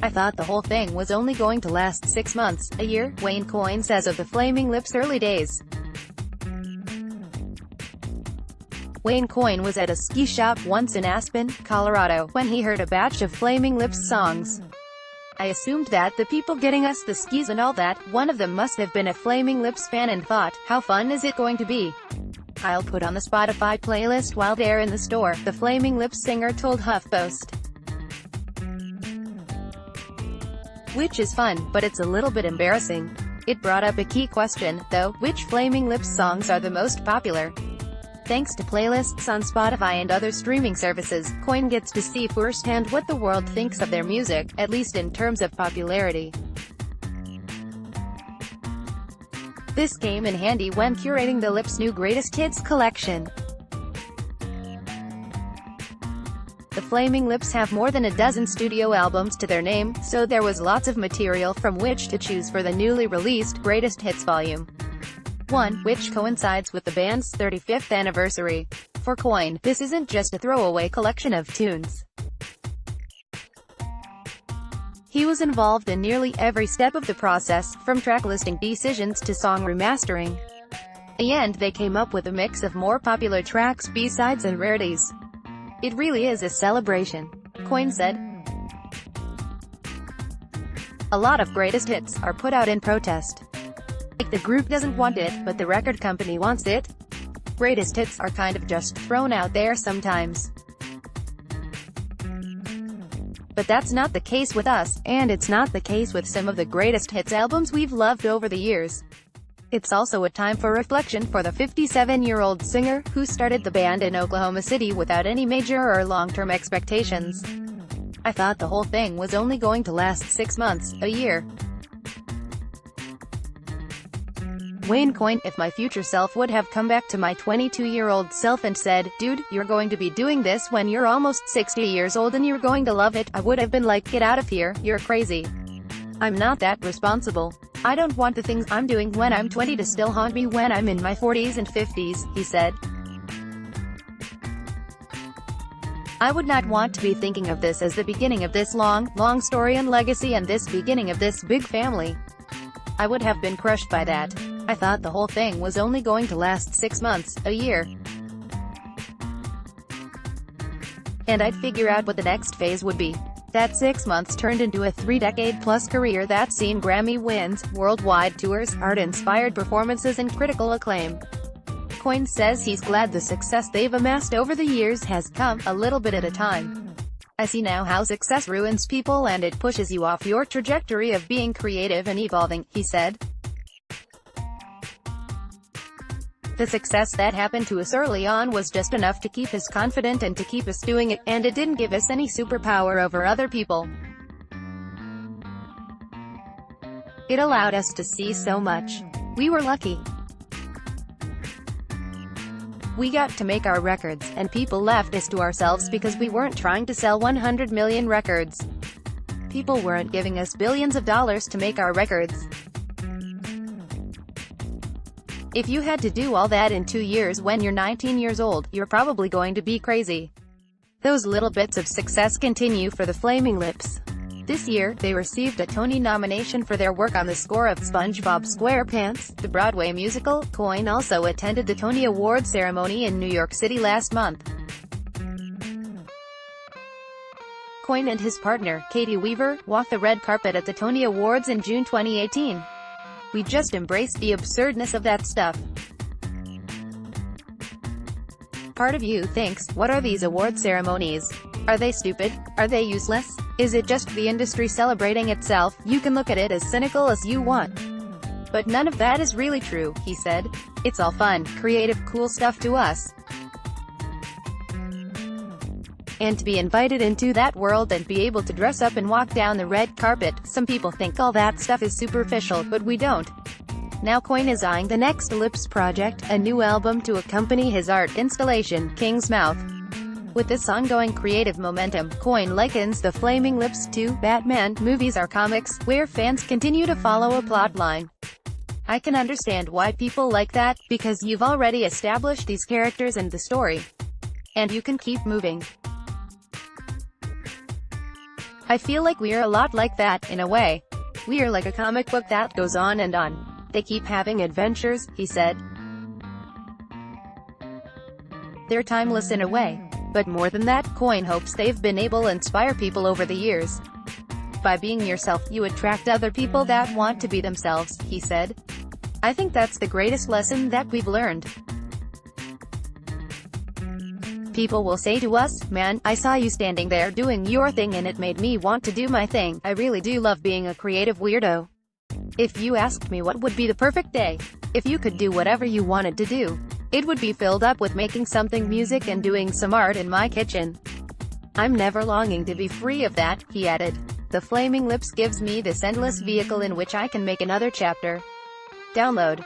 I thought the whole thing was only going to last 6 months, a year, Coyne says of the Flaming Lips' early days. Coyne was at a ski shop once in Aspen, Colorado, when he heard a batch of Flaming Lips songs. I assumed that the people getting us the skis and all that, one of them must have been a Flaming Lips fan and thought, how fun is it going to be? I'll put on the Spotify playlist while they're in the store, the Flaming Lips singer told HuffPost. Which is fun, but it's a little bit embarrassing. It brought up a key question, though, which Flaming Lips songs are the most popular? Thanks to playlists on Spotify and other streaming services, Coyne gets to see firsthand what the world thinks of their music, at least in terms of popularity. This came in handy when curating the Lips' new greatest hits collection. The Flaming Lips have more than a dozen studio albums to their name, so there was lots of material from which to choose for the newly released Greatest Hits Volume 1, which coincides with the band's 35th anniversary. For Coyne, this isn't just a throwaway collection of tunes. He was involved in nearly every step of the process, from track listing decisions to song remastering. In the end, they came up with a mix of more popular tracks, B-sides and rarities. It really is a celebration, Coyne said. A lot of greatest hits are put out in protest. Like the group doesn't want it, but the record company wants it. Greatest hits are kind of just thrown out there sometimes. But that's not the case with us, and it's not the case with some of the greatest hits albums we've loved over the years. It's also a time for reflection for the 57-year-old singer, who started the band in Oklahoma City without any major or long-term expectations. I thought the whole thing was only going to last 6 months, a year. Coyne, if my future self would have come back to my 22-year-old self and said, dude, you're going to be doing this when you're almost 60 years old and you're going to love it, I would have been like, get out of here, you're crazy. I'm not that responsible. I don't want the things I'm doing when I'm 20 to still haunt me when I'm in my 40s and 50s, he said. I would not want to be thinking of this as the beginning of this long story and legacy and this beginning of this big family. I would have been crushed by that. I thought the whole thing was only going to last 6 months, a year. And I'd figure out what the next phase would be. That 6 months turned into a 3-decade-plus career that's seen Grammy wins, worldwide tours, art-inspired performances and critical acclaim. Coyne says he's glad the success they've amassed over the years has come, a little bit at a time. I see now how success ruins people and it pushes you off your trajectory of being creative and evolving, he said. The success that happened to us early on was just enough to keep us confident and to keep us doing it, and it didn't give us any superpower over other people. It allowed us to see so much. We were lucky. We got to make our records, and people left us to ourselves because we weren't trying to sell 100 million records. People weren't giving us billions of dollars to make our records. If you had to do all that in 2 years when you're 19 years old, you're probably going to be crazy. Those little bits of success continue for the Flaming Lips. This year, they received a Tony nomination for their work on the score of SpongeBob SquarePants, the Broadway musical. Coyne also attended the Tony Award ceremony in New York City last month. Coyne and his partner, Katie Weaver, walked the red carpet at the Tony Awards in June 2018. We just embrace the absurdness of that stuff. Part of you thinks, what are these award ceremonies? Are they stupid? Are they useless? Is it just the industry celebrating itself? You can look at it as cynical as you want. But none of that is really true, he said. It's all fun, creative, cool stuff to us. And to be invited into that world and be able to dress up and walk down the red carpet, some people think all that stuff is superficial, but we don't. Now Coyne is eyeing the next Lips project, a new album to accompany his art installation, King's Mouth. With this ongoing creative momentum, Coyne likens the Flaming Lips to Batman movies or comics, where fans continue to follow a plotline. I can understand why people like that, because you've already established these characters and the story. And you can keep moving. I feel like we're a lot like that, in a way. We're like a comic book that goes on and on. They keep having adventures, he said. They're timeless in a way. But more than that, Coyne hopes they've been able to inspire people over the years. By being yourself, you attract other people that want to be themselves, he said. I think that's the greatest lesson that we've learned. People will say to us, man, I saw you standing there doing your thing and it made me want to do my thing. I really do love being a creative weirdo. If you asked me what would be the perfect day, if you could do whatever you wanted to do, it would be filled up with making something music and doing some art in my kitchen. I'm never longing to be free of that, he added. The Flaming Lips gives me this endless vehicle in which I can make another chapter. Download.